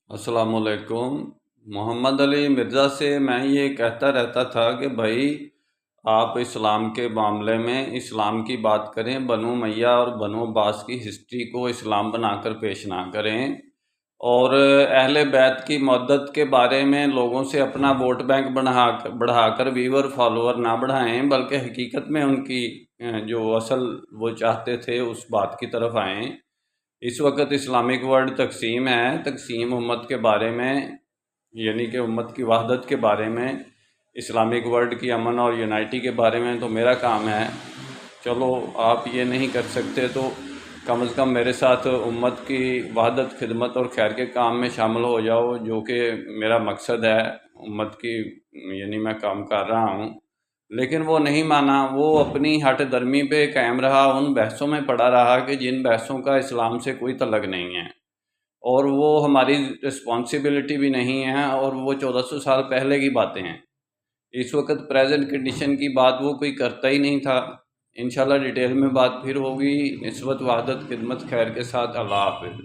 السلام علیکم۔ محمد علی مرزا سے میں یہ کہتا رہتا تھا کہ بھائی آپ اسلام کے معاملے میں اسلام کی بات کریں، بنو امیہ اور بنو عباس کی ہسٹری کو اسلام بنا کر پیش نہ کریں، اور اہل بیت کی مودت کے بارے میں لوگوں سے اپنا ووٹ بینک بڑھا کر ویور فالوور نہ بڑھائیں، بلکہ حقیقت میں ان کی جو اصل وہ چاہتے تھے اس بات کی طرف آئیں۔ اس وقت اسلامک ورلڈ تقسیم ہے، تقسیم امت کے بارے میں، یعنی کہ امت کی وحدت کے بارے میں، اسلامک ورلڈ کی امن اور یونائٹی کے بارے میں تو میرا کام ہے۔ چلو آپ یہ نہیں کر سکتے تو کم از کم میرے ساتھ امت کی وحدت، خدمت اور خیر کے کام میں شامل ہو جاؤ، جو کہ میرا مقصد ہے امت کی، یعنی میں کام کر رہا ہوں۔ لیکن وہ نہیں مانا، وہ اپنی ہٹ درمی پہ قائم رہا، ان بحثوں میں پڑا رہا کہ جن بحثوں کا اسلام سے کوئی تعلق نہیں ہے، اور وہ ہماری رسپانسبلٹی بھی نہیں ہے، اور وہ 1400 سال پہلے کی باتیں ہیں۔ اس وقت پریزنٹ کنڈیشن کی بات وہ کوئی کرتا ہی نہیں تھا۔ انشاءاللہ ڈیٹیل میں بات پھر ہوگی۔ نسبت وحدت خدمت خیر کے ساتھ، اللہ حافظ۔